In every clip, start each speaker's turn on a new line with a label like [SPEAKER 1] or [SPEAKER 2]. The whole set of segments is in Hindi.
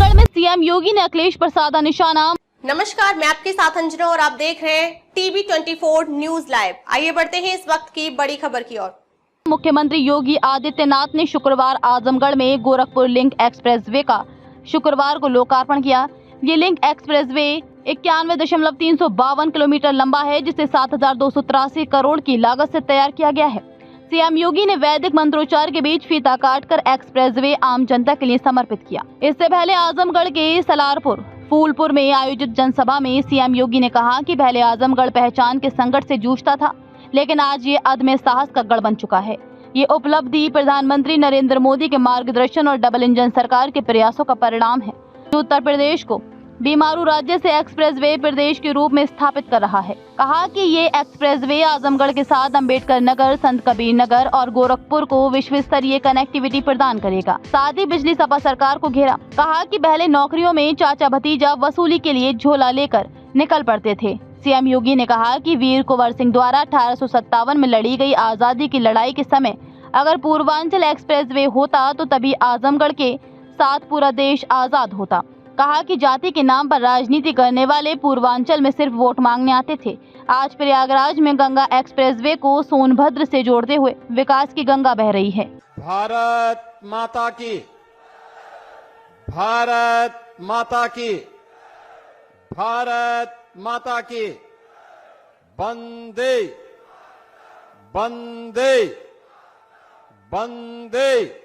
[SPEAKER 1] आजमगढ़ में सीएम योगी ने अखिलेश प्रसाद का निशाना।
[SPEAKER 2] नमस्कार, मैं आपके साथ अंजना और आप देख रहे हैं टीवी 24 न्यूज लाइव। आइए बढ़ते हैं इस वक्त की बड़ी खबर की ओर।
[SPEAKER 1] मुख्यमंत्री योगी आदित्यनाथ ने शुक्रवार आजमगढ़ में गोरखपुर लिंक एक्सप्रेसवे का शुक्रवार को लोकार्पण किया। ये लिंक एक्सप्रेसवे 91.352 किलोमीटर लंबा है, जिसे 7,283 करोड़ की लागत से तैयार किया गया है। सीएम योगी ने वैदिक मंत्रोच्चार के बीच फीता काटकर एक्सप्रेसवे आम जनता के लिए समर्पित किया। इससे पहले आजमगढ़ के सलारपुर फूलपुर में आयोजित जनसभा में सीएम योगी ने कहा कि पहले आजमगढ़ पहचान के संकट से जूझता था, लेकिन आज ये अदम्य साहस का गढ़ बन चुका है। ये उपलब्धि प्रधानमंत्री नरेंद्र मोदी के मार्गदर्शन और डबल इंजन सरकार के प्रयासों का परिणाम है, जो उत्तर प्रदेश को बीमारू राज्य से एक्सप्रेसवे प्रदेश के रूप में स्थापित कर रहा है। कहा कि ये एक्सप्रेसवे आजमगढ़ के साथ अंबेडकर नगर, संत कबीर नगर और गोरखपुर को विश्व स्तरीय कनेक्टिविटी प्रदान करेगा। साथ ही बिजली सपा सरकार को घेरा। कहा कि पहले नौकरियों में चाचा भतीजा वसूली के लिए झोला लेकर निकल पड़ते थे। सीएम योगी ने कहा कि वीर कुंवर सिंह द्वारा 1857 में लड़ी गई आजादी की लड़ाई के समय अगर पूर्वांचल एक्सप्रेसवे होता तो तभी आजमगढ़ के साथ पूरा देश आजाद होता। कहा कि जाति के नाम पर राजनीति करने वाले पूर्वांचल में सिर्फ वोट मांगने आते थे। आज प्रयागराज में गंगा एक्सप्रेसवे को सोनभद्र से जोड़ते हुए विकास की गंगा बह रही है।
[SPEAKER 3] भारत माता की, भारत माता की, भारत माता की। वंदे वंदे वंदे।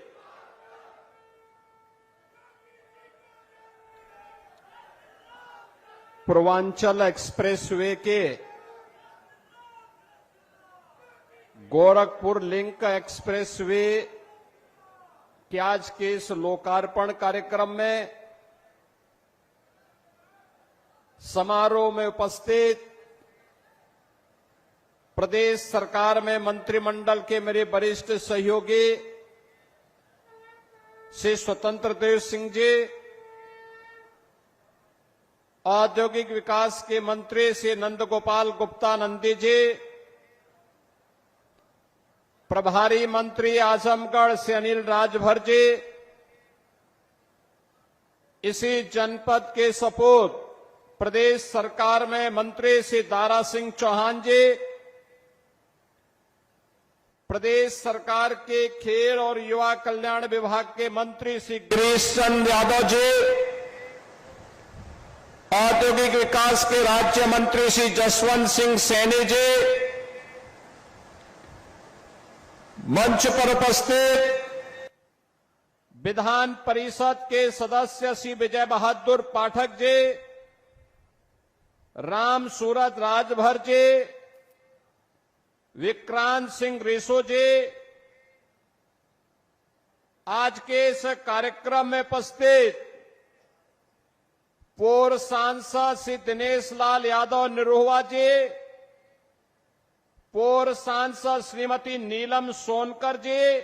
[SPEAKER 3] पूर्वांचल एक्सप्रेसवे के गोरखपुर लिंक एक्सप्रेसवे के आज के इस लोकार्पण कार्यक्रम में समारोह में उपस्थित प्रदेश सरकार में मंत्रिमंडल के मेरे वरिष्ठ सहयोगी श्री स्वतंत्र देव सिंह जी, औद्योगिक विकास के मंत्री श्री नंद गोपाल गुप्ता नंदी जी, प्रभारी मंत्री आजमगढ़ से अनिल राजभर जी, इसी जनपद के सपूत प्रदेश सरकार में मंत्री श्री दारा सिंह चौहान जी, प्रदेश सरकार के खेल और युवा कल्याण विभाग के मंत्री श्री गिरीश चंद्र यादव जी, औद्योगिक विकास के राज्य मंत्री श्री जसवंत सिंह सैनी जी, मंच पर उपस्थित विधान परिषद के सदस्य श्री विजय बहादुर पाठक जी, राम सूरत राजभर जी, विक्रांत सिंह रेसो जी, आज के इस कार्यक्रम में उपस्थित पूर्व सांसद श्री दिनेश लाल यादव निरोहवा जी, पूर्व सांसद श्रीमती नीलम सोनकर जी,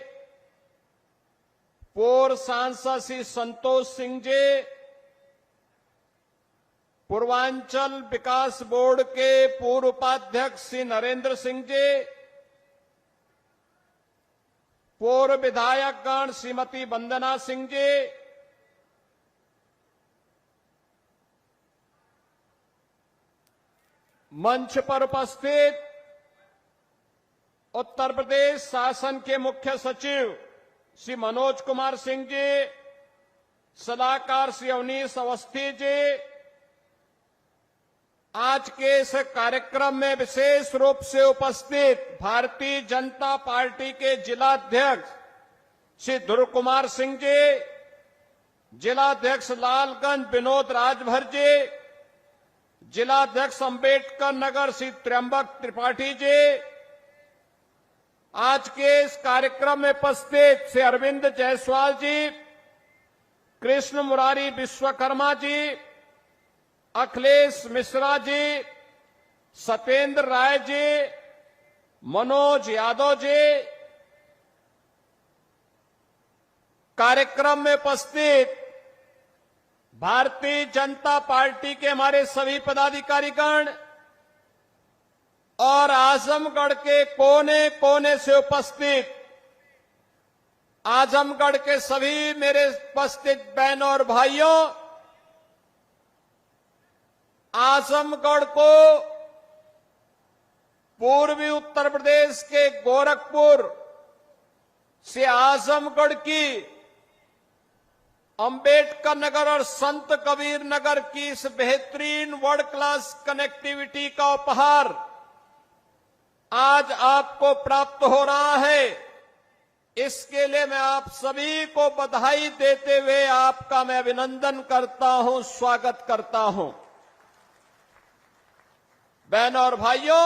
[SPEAKER 3] पूर्व सांसद श्री संतोष सिंह जी, पूर्वांचल विकास बोर्ड के पूर्व उपाध्यक्ष श्री नरेंद्र सिंह जी, पूर्व विधायकगण श्रीमती वंदना सिंह जी, मंच पर उपस्थित उत्तर प्रदेश शासन के मुख्य सचिव श्री मनोज कुमार सिंह जी, सलाहकार श्री अवनीश अवस्थी जी, आज के इस कार्यक्रम में विशेष रूप से उपस्थित भारतीय जनता पार्टी के जिलाध्यक्ष श्री ध्रुव कुमार सिंह जी, जिलाध्यक्ष लालगंज विनोद राजभर जी, जिलाध्यक्ष अंबेडकर नगर श्री त्र्यंबक त्रिपाठी जी, आज के इस कार्यक्रम में उपस्थित श्री अरविंद जायसवाल जी, कृष्ण मुरारी विश्वकर्मा जी, अखिलेश मिश्रा जी, सत्येंद्र राय जी, मनोज यादव जी, कार्यक्रम में उपस्थित भारतीय जनता पार्टी के हमारे सभी पदाधिकारीगण और आजमगढ़ के कोने कोने से उपस्थित आजमगढ़ के सभी मेरे उपस्थित बहनों और भाइयों, आजमगढ़ को पूर्वी उत्तर प्रदेश के गोरखपुर से आजमगढ़ की अंबेडकर नगर और संत कबीर नगर की इस बेहतरीन वर्ल्ड क्लास कनेक्टिविटी का उपहार आज आपको प्राप्त हो रहा है। इसके लिए मैं आप सभी को बधाई देते हुए आपका मैं अभिनंदन करता हूं, स्वागत करता हूं। बहनों और भाइयों,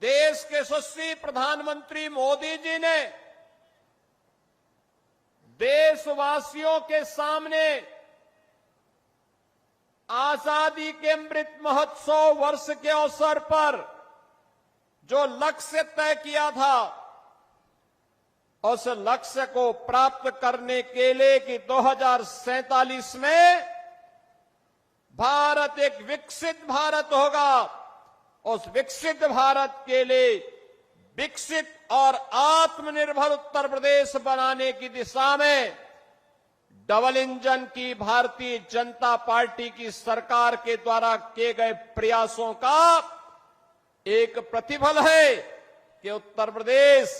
[SPEAKER 3] देश के यशस्वी प्रधानमंत्री मोदी जी ने देशवासियों के सामने आजादी के अमृत महोत्सव वर्ष के अवसर पर जो लक्ष्य तय किया था, उस लक्ष्य को प्राप्त करने के लिए कि 2047 में भारत एक विकसित भारत होगा, उस विकसित भारत के लिए विकसित और आत्मनिर्भर उत्तर प्रदेश बनाने की दिशा में डबल इंजन की भारतीय जनता पार्टी की सरकार के द्वारा किए गए प्रयासों का एक प्रतिफल है कि उत्तर प्रदेश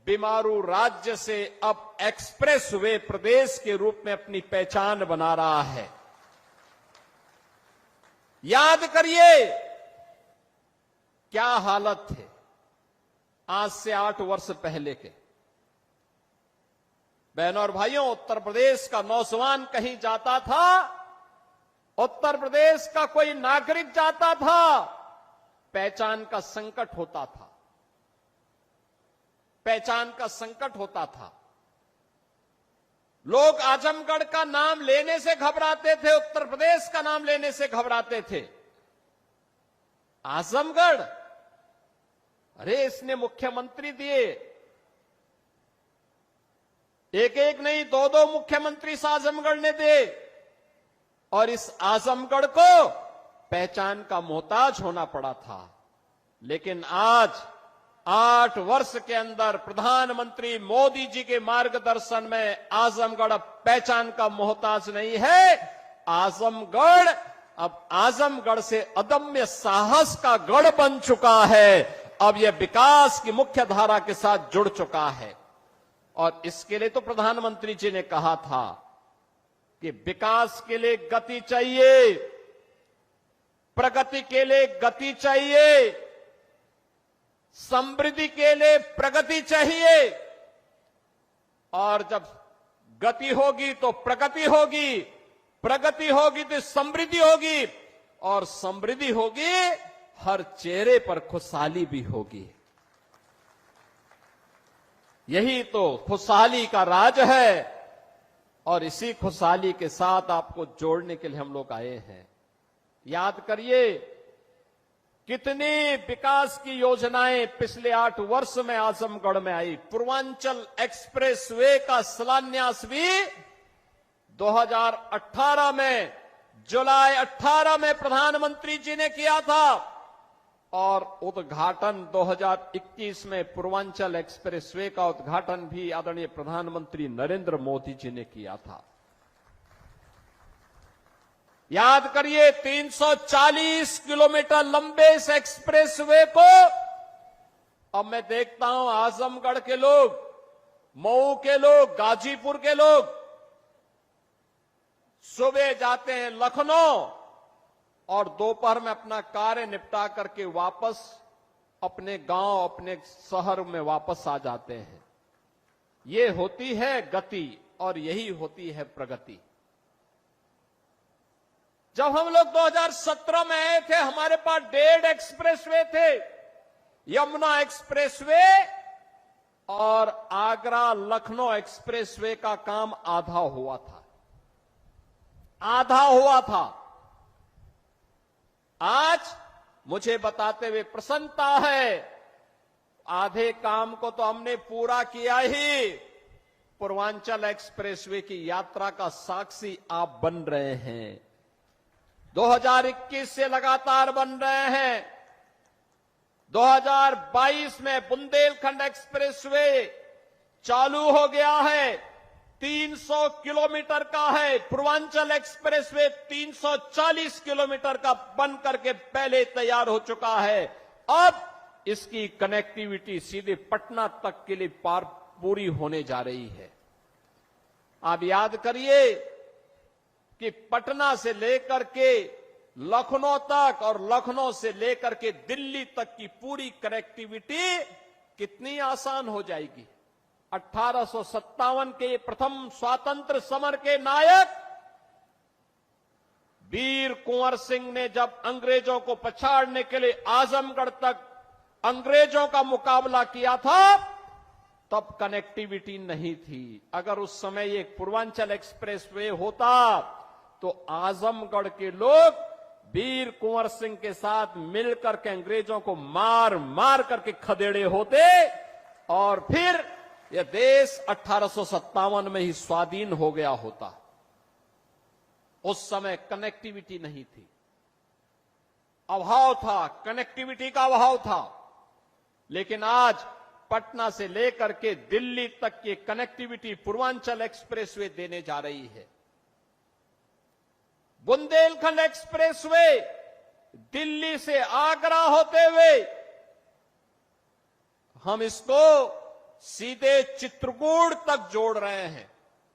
[SPEAKER 3] बीमारू राज्य से अब एक्सप्रेस वे प्रदेश के रूप में अपनी पहचान बना रहा है। याद करिए क्या हालत थे आज से 8 वर्ष पहले के। बहनों और भाइयों, उत्तर प्रदेश का नौजवान कहीं जाता था, उत्तर प्रदेश का कोई नागरिक जाता था, पहचान का संकट होता था, पहचान का संकट होता था। लोग आजमगढ़ का नाम लेने से घबराते थे, उत्तर प्रदेश का नाम लेने से घबराते थे। आजमगढ़, अरे इसने मुख्यमंत्री दिए, एक एक नहीं 2-2 मुख्यमंत्री इस आजमगढ़ ने दिए, और इस आजमगढ़ को पहचान का मोहताज होना पड़ा था। लेकिन आज 8 वर्ष के अंदर प्रधानमंत्री मोदी जी के मार्गदर्शन में आजमगढ़ अब पहचान का मोहताज नहीं है। आजमगढ़ से अदम्य साहस का गढ़ बन चुका है। अब यह विकास की मुख्य धारा के साथ जुड़ चुका है। और इसके लिए तो प्रधानमंत्री जी ने कहा था कि विकास के लिए गति चाहिए, प्रगति के लिए गति चाहिए, समृद्धि के लिए प्रगति चाहिए। और जब गति होगी तो प्रगति होगी, प्रगति होगी तो समृद्धि होगी, और समृद्धि होगी हर चेहरे पर खुशहाली भी होगी। यही तो खुशहाली का राज है, और इसी खुशहाली के साथ आपको जोड़ने के लिए हम लोग आए हैं। याद करिए कितनी विकास की योजनाएं पिछले 8 वर्ष में आजमगढ़ में आई। पूर्वांचल एक्सप्रेसवे का शिलान्यास भी 2018 में, जुलाई 18 में प्रधानमंत्री जी ने किया था, और उद्घाटन 2021 में पूर्वांचल एक्सप्रेसवे का उद्घाटन भी आदरणीय प्रधानमंत्री नरेंद्र मोदी जी ने किया था। याद करिए 340 किलोमीटर लंबे इस एक्सप्रेसवे को अब मैं देखता हूं आजमगढ़ के लोग, मऊ के लोग, गाजीपुर के लोग सुबह जाते हैं लखनऊ और दोपहर में अपना कार्य निपटा करके वापस अपने गांव, अपने शहर में वापस आ जाते हैं। ये होती है गति और यही होती है प्रगति। जब हम लोग 2017 में आए थे, हमारे पास 1.5 एक्सप्रेसवे थे, यमुना एक्सप्रेसवे और आगरा लखनऊ एक्सप्रेसवे का काम आधा हुआ था, आधा हुआ था। आज मुझे बताते हुए प्रसन्नता है, आधे काम को तो हमने पूरा किया ही। पूर्वांचल एक्सप्रेसवे की यात्रा का साक्षी आप बन रहे हैं। 2021 से लगातार बन रहे हैं। 2022 में बुंदेलखंड एक्सप्रेसवे चालू हो गया है। 300 किलोमीटर का है। पूर्वांचल एक्सप्रेसवे 340 किलोमीटर का बन करके पहले तैयार हो चुका है। अब इसकी कनेक्टिविटी सीधे पटना तक के लिए पूरी होने जा रही है। आप याद करिए कि पटना से लेकर के लखनऊ तक और लखनऊ से लेकर के दिल्ली तक की पूरी कनेक्टिविटी कितनी आसान हो जाएगी। 1857 के प्रथम स्वातंत्र समर के नायक वीर कुंवर सिंह ने जब अंग्रेजों को पछाड़ने के लिए आजमगढ़ तक अंग्रेजों का मुकाबला किया था, तब कनेक्टिविटी नहीं थी। अगर उस समय ये पूर्वांचल एक्सप्रेसवे होता तो आजमगढ़ के लोग वीर कुंवर सिंह के साथ मिलकर के अंग्रेजों को मार मार करके खदेड़े होते और फिर यह देश 1857 में ही स्वाधीन हो गया होता। उस समय कनेक्टिविटी नहीं थी, अभाव था, कनेक्टिविटी का अभाव था। लेकिन आज पटना से लेकर के दिल्ली तक की कनेक्टिविटी पूर्वांचल एक्सप्रेसवे देने जा रही है। बुंदेलखंड एक्सप्रेसवे दिल्ली से आगरा होते हुए हम इसको सीधे चित्रकूट तक जोड़ रहे हैं।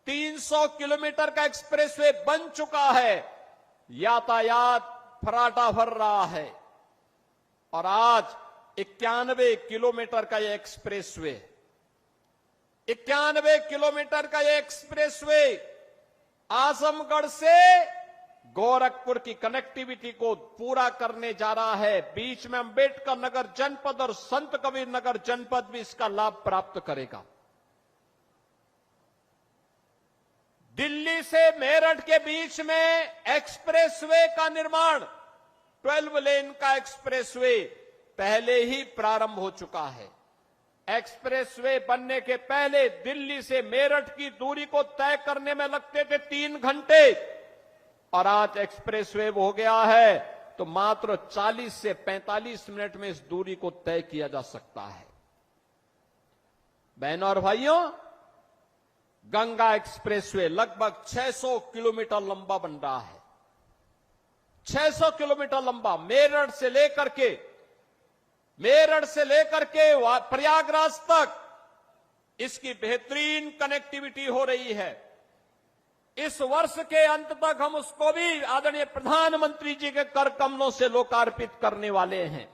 [SPEAKER 3] 300 किलोमीटर का एक्सप्रेसवे बन चुका है, यातायात फराटा भर रहा है और आज 91 किलोमीटर का यह एक्सप्रेसवे 91 किलोमीटर का यह एक्सप्रेसवे आजमगढ़ से गोरखपुर की कनेक्टिविटी को पूरा करने जा रहा है। बीच में अंबेडकर नगर जनपद और संत कबीर नगर जनपद भी इसका लाभ प्राप्त करेगा। दिल्ली से मेरठ के बीच में एक्सप्रेसवे का निर्माण 12 लेन का एक्सप्रेसवे पहले ही प्रारंभ हो चुका है। एक्सप्रेसवे बनने के पहले दिल्ली से मेरठ की दूरी को तय करने में लगते थे 3 घंटे और आज एक्सप्रेसवे हो गया है तो मात्र 40 से 45 मिनट में इस दूरी को तय किया जा सकता है। बहनों और भाइयों, गंगा एक्सप्रेसवे लगभग 600 किलोमीटर लंबा बन रहा है। 600 किलोमीटर लंबा मेरठ से लेकर के प्रयागराज तक इसकी बेहतरीन कनेक्टिविटी हो रही है। इस वर्ष के अंत तक हम उसको भी आदरणीय प्रधानमंत्री जी के कर कमलों से लोकार्पित करने वाले हैं।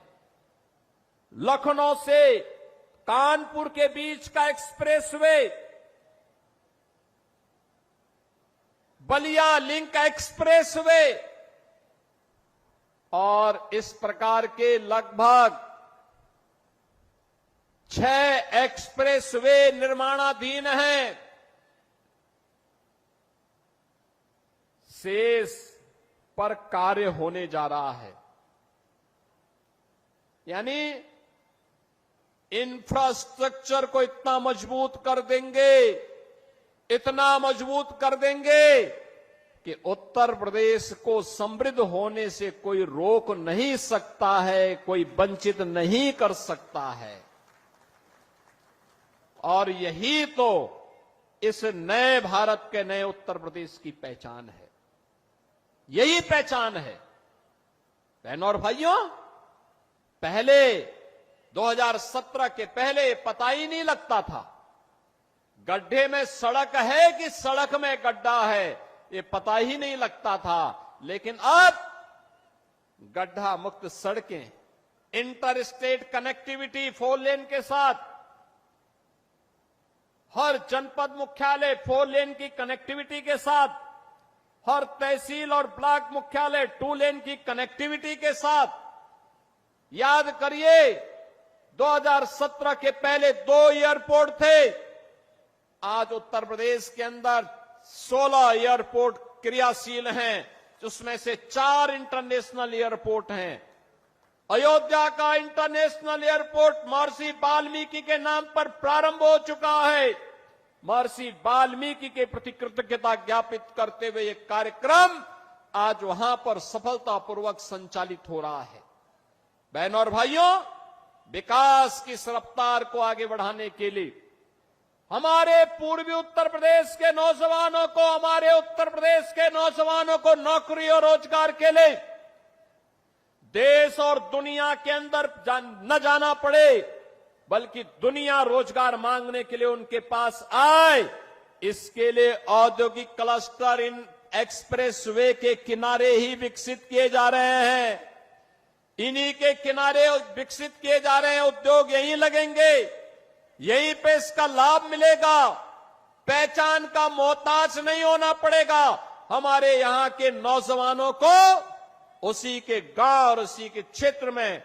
[SPEAKER 3] लखनऊ से कानपुर के बीच का एक्सप्रेसवे, बलिया लिंक एक्सप्रेसवे और इस प्रकार के लगभग 6 एक्सप्रेसवे निर्माणाधीन हैं। शेष पर कार्य होने जा रहा है। यानी इंफ्रास्ट्रक्चर को इतना मजबूत कर देंगे कि उत्तर प्रदेश को समृद्ध होने से कोई रोक नहीं सकता है, कोई वंचित नहीं कर सकता है। और यही तो इस नए भारत के नए उत्तर प्रदेश की पहचान है, यही पहचान है। बहनों और भाइयों, पहले 2017 के पहले पता ही नहीं लगता था गड्ढे में सड़क है कि सड़क में गड्ढा है, ये पता ही नहीं लगता था। लेकिन अब गड्ढा मुक्त सड़कें, इंटर स्टेट कनेक्टिविटी 4 लेन के साथ, हर जनपद मुख्यालय 4 लेन की कनेक्टिविटी के साथ, हर तहसील और ब्लॉक मुख्यालय 2 लेन की कनेक्टिविटी के साथ। याद करिए 2017 के पहले 2 एयरपोर्ट थे, आज उत्तर प्रदेश के अंदर 16 एयरपोर्ट क्रियाशील हैं, जिसमें से 4 इंटरनेशनल एयरपोर्ट हैं। अयोध्या का इंटरनेशनल एयरपोर्ट महर्षि वाल्मीकि के नाम पर प्रारंभ हो चुका है। महर्षि वाल्मीकि के प्रति कृतज्ञता ज्ञापित करते हुए यह कार्यक्रम आज वहां पर सफलतापूर्वक संचालित हो रहा है। बहनों और भाइयों, विकास की इस रफ्तार को आगे बढ़ाने के लिए हमारे पूर्वी उत्तर प्रदेश के नौजवानों को, हमारे उत्तर प्रदेश के नौजवानों को नौकरी और रोजगार के लिए देश और दुनिया के अंदर न जाना पड़े, बल्कि दुनिया रोजगार मांगने के लिए उनके पास आए, इसके लिए औद्योगिक क्लस्टर इन एक्सप्रेस वे के किनारे ही विकसित किए जा रहे हैं। इन्हीं के किनारे विकसित किए जा रहे हैं। उद्योग यहीं लगेंगे, यहीं पे इसका लाभ मिलेगा। पहचान का मोहताज नहीं होना पड़ेगा। हमारे यहां के नौजवानों को उसी के गांव और उसी के क्षेत्र में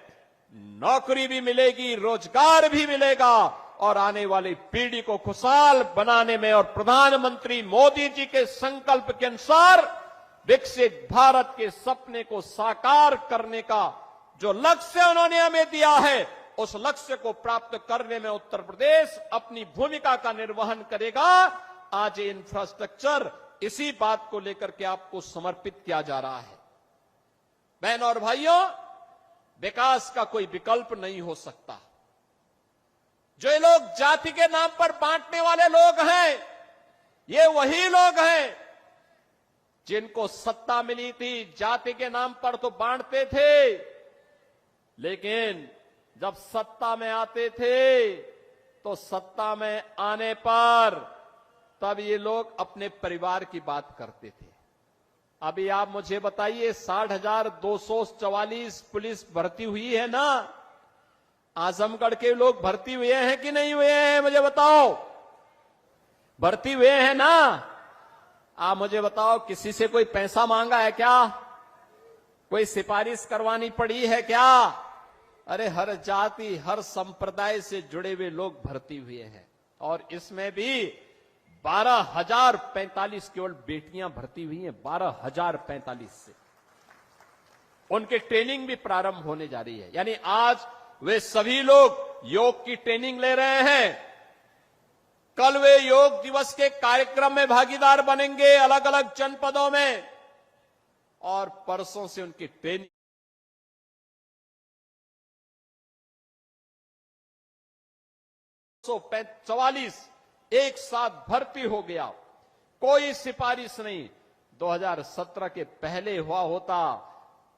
[SPEAKER 3] नौकरी भी मिलेगी, रोजगार भी मिलेगा और आने वाली पीढ़ी को खुशहाल बनाने में और प्रधानमंत्री मोदी जी के संकल्प के अनुसार विकसित भारत के सपने को साकार करने का जो लक्ष्य उन्होंने हमें दिया है, उस लक्ष्य को प्राप्त करने में उत्तर प्रदेश अपनी भूमिका का निर्वहन करेगा। आज ये इंफ्रास्ट्रक्चर इसी बात को लेकर के आपको समर्पित किया जा रहा है। बहनों और भाइयों, विकास का कोई विकल्प नहीं हो सकता। जो ये लोग जाति के नाम पर बांटने वाले लोग हैं, ये वही लोग हैं जिनको सत्ता मिली थी, जाति के नाम पर तो बांटते थे, लेकिन जब सत्ता में आते थे तो सत्ता में आने पर तब ये लोग अपने परिवार की बात करते थे। अभी आप मुझे बताइए, 60,244 पुलिस भर्ती हुई है ना? आजमगढ़ के लोग भर्ती हुए हैं कि नहीं हुए हैं? मुझे बताओ, भर्ती हुए हैं ना? आप मुझे बताओ, किसी से कोई पैसा मांगा है क्या? कोई सिफारिश करवानी पड़ी है क्या? अरे हर जाति, हर संप्रदाय से जुड़े हुए लोग भर्ती हुए हैं और इसमें भी 12,045 केवल बेटियां भर्ती हुई हैं। 12,045 से उनकी ट्रेनिंग भी प्रारंभ होने जा रही है। यानी आज वे सभी लोग योग की ट्रेनिंग ले रहे हैं। कल वे योग दिवस के कार्यक्रम में भागीदार बनेंगे अलग अलग जनपदों में और परसों से उनकी ट्रेनिंग 144 एक साथ भर्ती हो गया। कोई सिफारिश नहीं। 2017 के पहले हुआ होता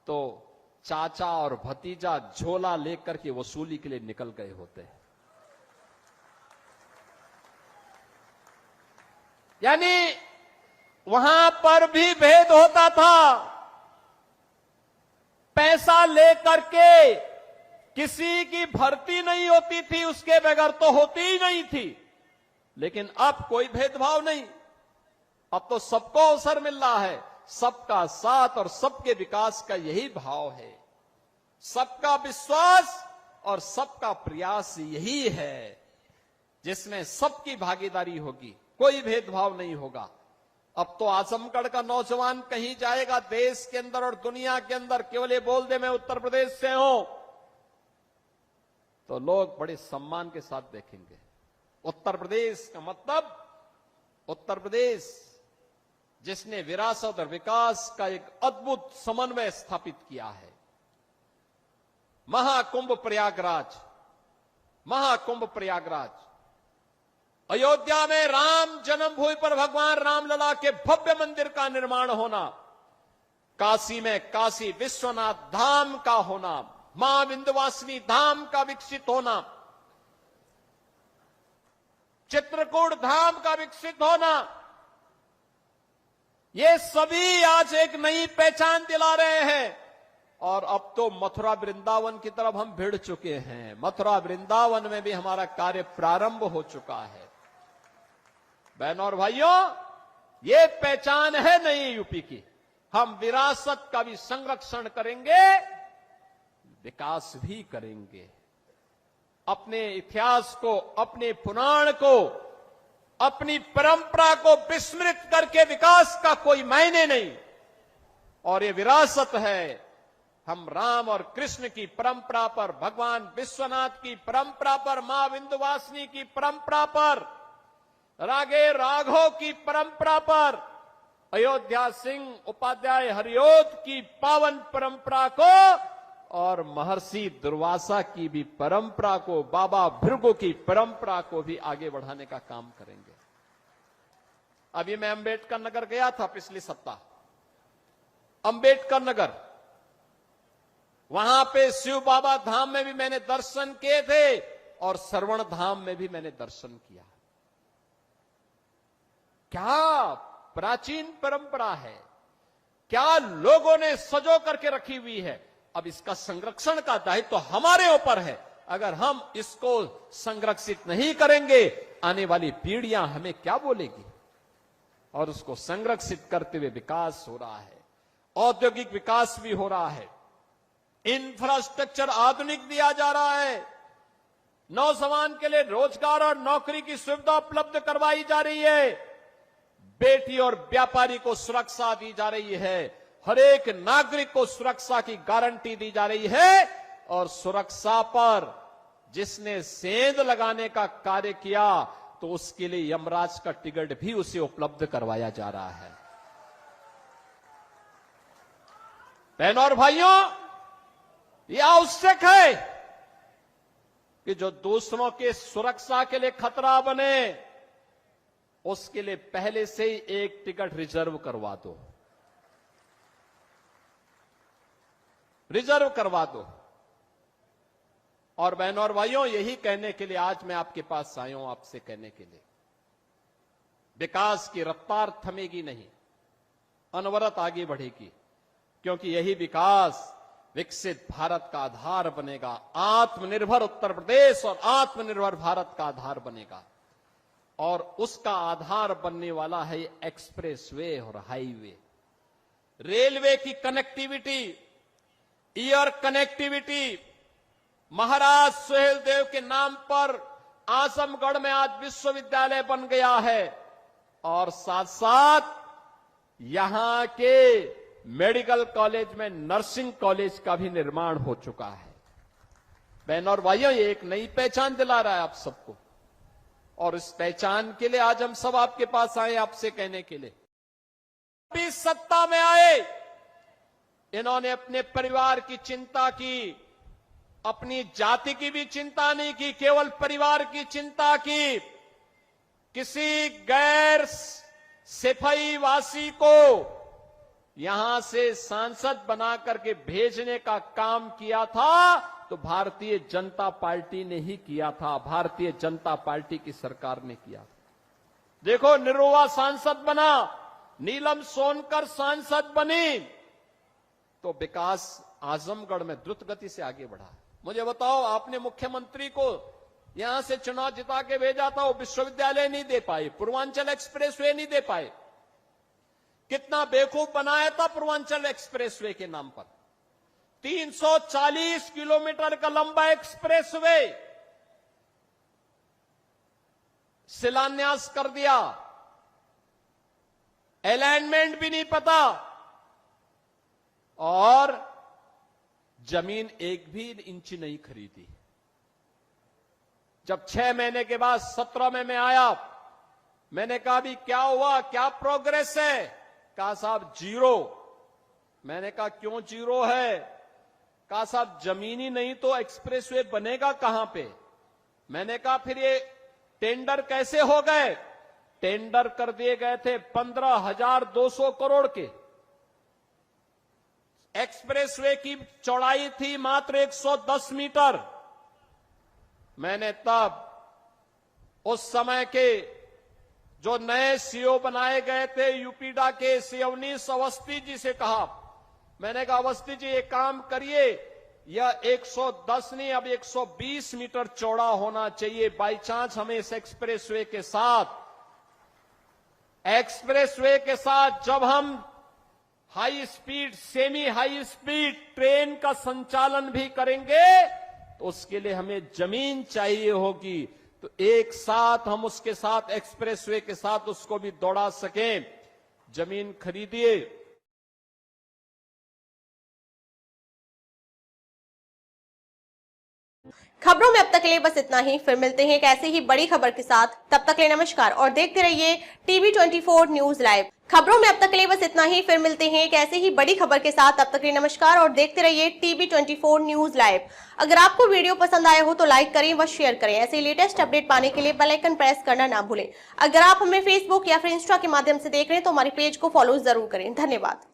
[SPEAKER 3] तो चाचा और भतीजा झोला लेकर के वसूली के लिए निकल गए होते। यानी वहां पर भी भेद होता था। पैसा लेकर के किसी की भर्ती नहीं होती थी, उसके बगैर तो होती ही नहीं थी। लेकिन अब कोई भेदभाव नहीं। अब तो सबको अवसर मिल रहा है। सबका साथ और सबके विकास का यही भाव है। सबका विश्वास और सबका प्रयास यही है जिसमें सबकी भागीदारी होगी, कोई भेदभाव नहीं होगा। अब तो आजमगढ़ का नौजवान कहीं जाएगा देश के अंदर और दुनिया के अंदर, केवल ये बोल दे मैं उत्तर प्रदेश से हूं, तो लोग बड़े सम्मान के साथ देखेंगे। उत्तर प्रदेश का मतलब उत्तर प्रदेश जिसने विरासत और विकास का एक अद्भुत समन्वय स्थापित किया है। महाकुंभ प्रयागराज, महाकुंभ प्रयागराज, अयोध्या में राम जन्मभूमि पर भगवान रामलला के भव्य मंदिर का निर्माण होना, काशी में काशी विश्वनाथ धाम का होना, मां विंध्यवासिनी धाम का विकसित होना, चित्रकूट धाम का विकसित होना, ये सभी आज एक नई पहचान दिला रहे हैं। और अब तो मथुरा वृंदावन की तरफ हम भिड़ चुके हैं। मथुरा वृंदावन में भी हमारा कार्य प्रारंभ हो चुका है। बहनों और भाइयों, ये पहचान है नई यूपी की। हम विरासत का भी संरक्षण करेंगे, विकास भी करेंगे। अपने इतिहास को, अपने पुराण को, अपनी परंपरा को विस्मृत करके विकास का कोई मायने नहीं। और ये विरासत है। हम राम और कृष्ण की परंपरा पर, भगवान विश्वनाथ की परंपरा पर, मां विंध्यवासिनी की परंपरा पर, रागे राघव की परंपरा पर, अयोध्या सिंह उपाध्याय हरिओद की पावन परंपरा को और महर्षि दुर्वासा की भी परंपरा को, बाबा भृगु की परंपरा को भी आगे बढ़ाने का काम करेंगे। अभी मैं अंबेडकर नगर गया था पिछले सप्ताह। अंबेडकर नगर, वहां पे शिव बाबा धाम में भी मैंने दर्शन किए थे और श्रवण धाम में भी मैंने दर्शन किया। क्या प्राचीन परंपरा है, क्या लोगों ने सजो करके रखी हुई है। अब इसका संरक्षण का दायित्व तो हमारे ऊपर है। अगर हम इसको संरक्षित नहीं करेंगे, आने वाली पीढ़ियां हमें क्या बोलेगी। और उसको संरक्षित करते हुए विकास हो रहा है, औद्योगिक विकास भी हो रहा है, इंफ्रास्ट्रक्चर आधुनिक दिया जा रहा है, नौजवान के लिए रोजगार और नौकरी की सुविधा उपलब्ध करवाई जा रही है, बेटी और व्यापारी को सुरक्षा दी जा रही है, हर एक नागरिक को सुरक्षा की गारंटी दी जा रही है। और सुरक्षा पर जिसने सेंध लगाने का कार्य किया तो उसके लिए यमराज का टिकट भी उसे उपलब्ध करवाया जा रहा है। बहनों और भाइयों, यह आवश्यक है कि जो दूसरों के सुरक्षा के लिए खतरा बने, उसके लिए पहले से ही एक टिकट रिजर्व करवा दो, रिजर्व करवा दो। और बहनों और भाइयों, यही कहने के लिए आज मैं आपके पास आया हूं, आपसे कहने के लिए विकास की रफ्तार थमेगी नहीं, अनवरत आगे बढ़ेगी, क्योंकि यही विकास विकसित भारत का आधार बनेगा। आत्मनिर्भर उत्तर प्रदेश और आत्मनिर्भर भारत का आधार बनेगा। और उसका आधार बनने वाला है एक्सप्रेस वे और हाईवे, रेलवे की कनेक्टिविटी, एयर कनेक्टिविटी। महाराज सुहेलदेव के नाम पर आजमगढ़ में आज विश्वविद्यालय बन गया है और साथ साथ यहां के मेडिकल कॉलेज में नर्सिंग कॉलेज का भी निर्माण हो चुका है। बहनों और भाइयों, ये एक नई पहचान दिला रहा है आप सबको, और इस पहचान के लिए आज हम सब आपके पास आए, आपसे कहने के लिए। अभी सत्ता में आए, इन्होंने अपने परिवार की चिंता की, अपनी जाति की भी चिंता नहीं की, केवल परिवार की चिंता की। किसी गैर सिपाही वासी को यहां से सांसद बना करके भेजने का काम किया था तो भारतीय जनता पार्टी ने ही किया था, भारतीय जनता पार्टी की सरकार ने किया। देखो, निरुआ सांसद बना, नीलम सोनकर सांसद बनी, तो विकास आजमगढ़ में द्रुत गति से आगे बढ़ा। मुझे बताओ, आपने मुख्यमंत्री को यहां से चुनाव जिता के भेजा था, वो विश्वविद्यालय नहीं दे पाए, पूर्वांचल एक्सप्रेसवे नहीं दे पाए। कितना बेवकूफ बनाया था पूर्वांचल एक्सप्रेसवे के नाम पर। 340 किलोमीटर का लंबा एक्सप्रेसवे शिलान्यास कर दिया, अलाइनमेंट भी नहीं पता, और जमीन एक भी इंच नहीं खरीदी। जब 6 महीने के बाद 17 में मैं आया, मैंने कहा भी क्या हुआ, क्या प्रोग्रेस है? कहा साहब जीरो। मैंने कहा क्यों जीरो है? कहा साहब जमीन ही नहीं तो एक्सप्रेसवे बनेगा कहां पे? मैंने कहा फिर ये टेंडर कैसे हो गए? टेंडर कर दिए गए थे 15,200 करोड़ के। एक्सप्रेसवे की चौड़ाई थी मात्र 110 मीटर। मैंने तब उस समय के जो नए सीओ बनाए गए थे यूपीडा के सिवनीश अवस्थी जी से कहा, मैंने कहा अवस्थी जी एक काम करिए, यह 110 नहीं अब 120 मीटर चौड़ा होना चाहिए। बाई चांस हमें इस एक्सप्रेसवे के साथ जब हम high speed, semi high speed train का संचालन भी करेंगे तो उसके लिए हमें जमीन चाहिए होगी, तो एक साथ हम उसके साथ एक्सप्रेसवे के साथ उसको भी दौड़ा सकें। जमीन खरीदिए,
[SPEAKER 2] खबरों में अब तक के लिए बस इतना ही। फिर मिलते हैं एक ऐसी ही बड़ी खबर के साथ। तब तक के लिए नमस्कार और देखते रहिए टीवी 24 न्यूज लाइव। खबरों में अब तक के लिए बस इतना ही। फिर मिलते हैं एक ऐसी ही बड़ी खबर के साथ। तब तक के लिए नमस्कार और देखते रहिए टीवी 24 न्यूज लाइव। अगर आपको वीडियो पसंद आया हो तो लाइक करें व शेयर करें। ऐसे लेटेस्ट अपडेट पाने के लिए बेल आइकन प्रेस करना ना भूलें। अगर आप हमें फेसबुक या फिर इंस्टा के माध्यम से देख रहे हैं तो हमारे पेज को फॉलो जरूर करें। धन्यवाद।